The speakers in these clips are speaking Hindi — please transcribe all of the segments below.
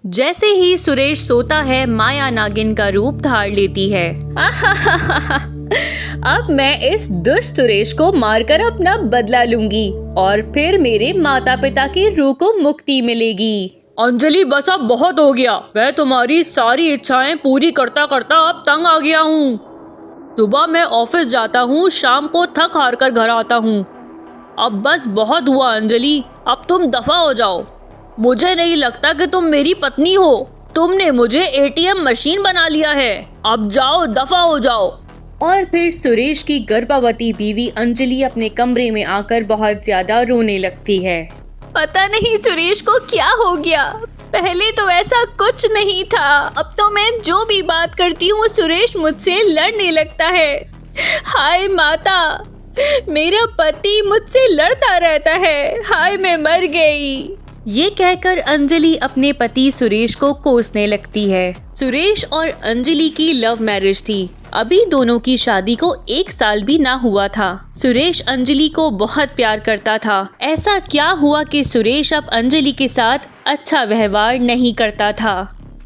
जैसे ही सुरेश सोता है, माया नागिन का रूप धार लेती है। अब मैं इस दुष्ट सुरेश को मारकर अपना बदला लूंगी और फिर मेरे माता पिता की रूह को मुक्ति मिलेगी। अंजलि, बस अब बहुत हो गया। मैं तुम्हारी सारी इच्छाएं पूरी करता करता अब तंग आ गया हूँ। सुबह मैं ऑफिस जाता हूँ, शाम को थक हार कर घर आता हूँ। अब बस बहुत हुआ अंजलि, अब तुम दफा हो जाओ। मुझे नहीं लगता कि तुम मेरी पत्नी हो। तुमने मुझे एटीएम मशीन बना लिया है। अब जाओ, दफा हो जाओ। और फिर सुरेश की गर्भवती बीवी अंजलि अपने कमरे में आकर बहुत ज्यादा रोने लगती है। पता नहीं सुरेश को क्या हो गया, पहले तो ऐसा कुछ नहीं था। अब तो मैं जो भी बात करती हूँ सुरेश मुझसे लड़ने लगता है। हाय माता, मेरा पति मुझसे लड़ता रहता है। हाय, मैं मर गई। ये कहकर अंजलि अपने पति सुरेश को कोसने लगती है। सुरेश और अंजलि की लव मैरिज थी। अभी दोनों की शादी को 1 साल भी ना हुआ था। सुरेश अंजलि को बहुत प्यार करता था। ऐसा क्या हुआ कि सुरेश अब अंजलि के साथ अच्छा व्यवहार नहीं करता था।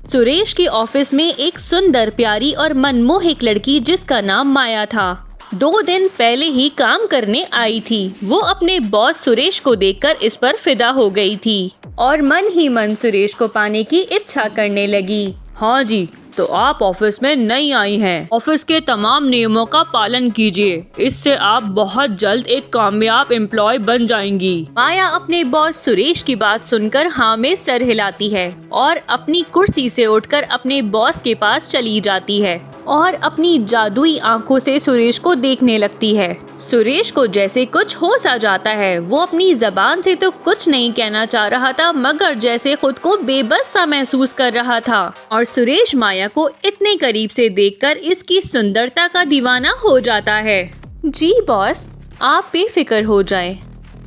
सुरेश के ऑफिस में एक सुंदर, प्यारी और मनमोहक लड़की जिसका नाम माया था 2 दिन पहले ही काम करने आई थी। वो अपने बॉस सुरेश को देखकर इस पर फिदा हो गई थी और मन ही मन सुरेश को पाने की इच्छा करने लगी। हाँ जी, तो आप ऑफिस में नई आई हैं। ऑफिस के तमाम नियमों का पालन कीजिए, इससे आप बहुत जल्द एक कामयाब एम्प्लॉय बन जाएंगी। माया अपने बॉस सुरेश की बात सुनकर हाँ में सर हिलाती है और अपनी कुर्सी से उठकर अपने बॉस के पास चली जाती है और अपनी जादुई आंखों से सुरेश को देखने लगती है। सुरेश को जैसे कुछ होश आ जाता है। वो अपनी जबान से तो कुछ नहीं कहना चाह रहा था, मगर जैसे खुद को बेबस सा महसूस कर रहा था और सुरेश माया को इतने करीब से देखकर इसकी सुंदरता का दीवाना हो जाता है। जी बॉस, आप बेफिक्र हो जाएं।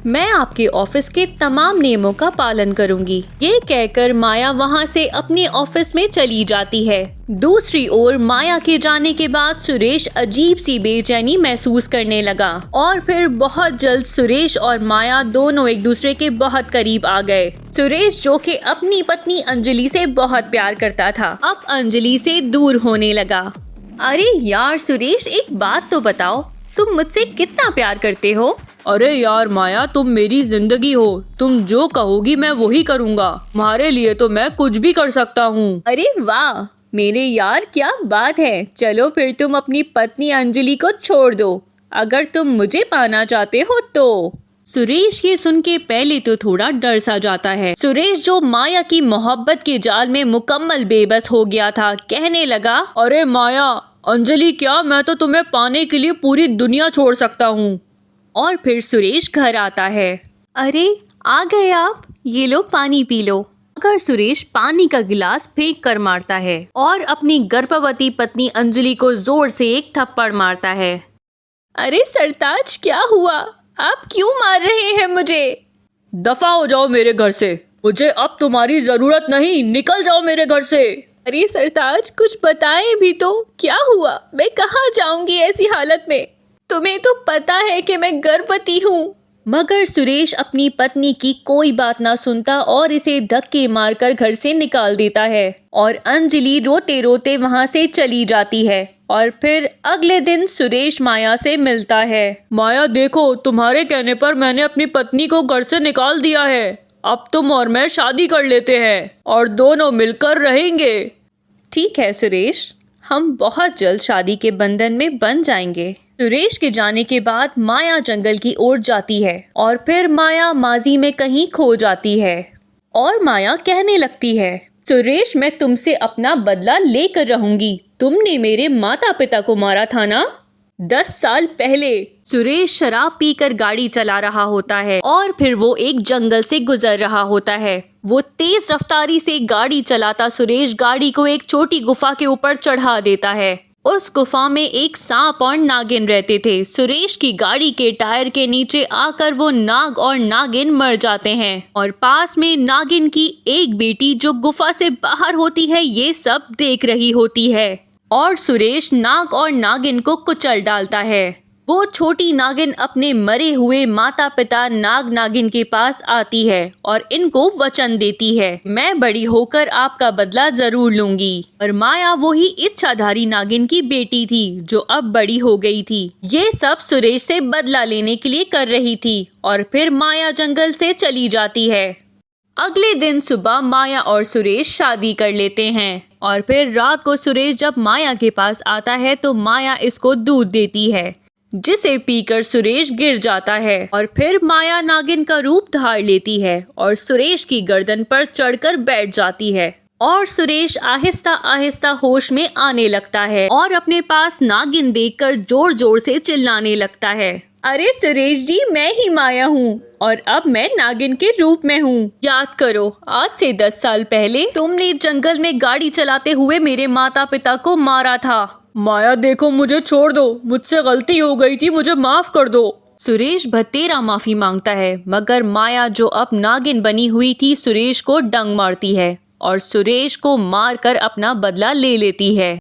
मैं आपके ऑफिस के तमाम नियमों का पालन करूंगी। ये कहकर माया वहाँ से अपने ऑफिस में चली जाती है। दूसरी ओर माया के जाने के बाद सुरेश अजीब सी बेचैनी महसूस करने लगा और फिर बहुत जल्द सुरेश और माया दोनों एक दूसरे के बहुत करीब आ गए। सुरेश, जो कि अपनी पत्नी अंजलि से बहुत प्यार करता था, अब अंजलि से दूर होने लगा। अरे यार सुरेश, एक बात तो बताओ, तुम मुझसे कितना प्यार करते हो? अरे यार माया, तुम मेरी जिंदगी हो। तुम जो कहोगी मैं वही करूँगा। तुम्हारे लिए तो मैं कुछ भी कर सकता हूँ। अरे वाह मेरे यार, क्या बात है। चलो फिर तुम अपनी पत्नी अंजलि को छोड़ दो, अगर तुम मुझे पाना चाहते हो तो। सुरेश ये सुन के पहले तो थोड़ा डर सा जाता है। सुरेश, जो माया की मोहब्बत के जाल में मुकम्मल बेबस हो गया था, कहने लगा, अरे माया, अंजलि क्या, मैं तो तुम्हें पाने के लिए पूरी दुनिया छोड़ सकता हूँ। और फिर सुरेश घर आता है। अरे आ गए आप, ये लो पानी पी लो। मगर सुरेश पानी का गिलास फेंक कर मारता है और अपनी गर्भवती पत्नी अंजलि को जोर से एक थप्पड़ मारता है। अरे सरताज, क्या हुआ? आप क्यों मार रहे हैं मुझे? दफा हो जाओ मेरे घर से, मुझे अब तुम्हारी जरूरत नहीं, निकल जाओ मेरे घर से। अरे सरताज, कुछ बताएं भी तो, क्या हुआ? मैं कहाँ जाऊंगी ऐसी हालत में? तुम्हें तो पता है कि मैं गर्भवती हूँ। मगर सुरेश अपनी पत्नी की कोई बात ना सुनता और इसे धक्के मारकर घर से निकाल देता है और अंजलि रोते रोते वहाँ से चली जाती है। और फिर अगले दिन सुरेश माया से मिलता है। माया देखो, तुम्हारे कहने पर मैंने अपनी पत्नी को घर से निकाल दिया है। अब तुम और मैं शादी कर लेते हैं और दोनों मिलकर रहेंगे। ठीक है सुरेश, हम बहुत जल्द शादी के बंधन में बन जाएंगे। सुरेश के जाने के बाद माया जंगल की ओर जाती है और फिर माया माजी में कहीं खो जाती है और माया कहने लगती है, सुरेश, मैं तुमसे अपना बदला लेकर रहूंगी। तुमने मेरे माता पिता को मारा था ना? 10 साल पहले। सुरेश शराब पीकर गाड़ी चला रहा होता है और फिर वो एक जंगल से गुजर रहा होता है। वो तेज रफ्तारी से गाड़ी चलाता सुरेश गाड़ी को एक छोटी गुफा के ऊपर चढ़ा देता है। उस गुफा में एक सांप और नागिन रहते थे। सुरेश की गाड़ी के टायर के नीचे आकर वो नाग और नागिन मर जाते हैं और पास में नागिन की एक बेटी जो गुफा से बाहर होती है ये सब देख रही होती है और सुरेश नाग और नागिन को कुचल डालता है। वो छोटी नागिन अपने मरे हुए माता पिता नाग नागिन के पास आती है और इनको वचन देती है, मैं बड़ी होकर आपका बदला जरूर लूंगी। और माया वही इच्छाधारी नागिन की बेटी थी जो अब बड़ी हो गई थी। ये सब सुरेश से बदला लेने के लिए कर रही थी और फिर माया जंगल से चली जाती है। अगले दिन सुबह माया और सुरेश शादी कर लेते हैं और फिर रात को सुरेश जब माया के पास आता है तो माया इसको दूध देती है, जिसे पीकर सुरेश गिर जाता है और फिर माया नागिन का रूप धार लेती है और सुरेश की गर्दन पर चढ़कर बैठ जाती है और सुरेश आहिस्ता आहिस्ता होश में आने लगता है और अपने पास नागिन देखकर जोर जोर से चिल्लाने लगता है, अरे सुरेश जी, मैं ही माया हूँ और अब मैं नागिन के रूप में हूँ। याद करो, आज से 10 साल पहले तुमने जंगल में गाड़ी चलाते हुए मेरे माता पिता को मारा था। माया देखो, मुझे छोड़ दो, मुझसे गलती हो गई थी, मुझे माफ कर दो। सुरेश भतेरा माफी मांगता है, मगर माया जो अब नागिन बनी हुई थी सुरेश को डंग मारती है और सुरेश को मारकर अपना बदला ले लेती है।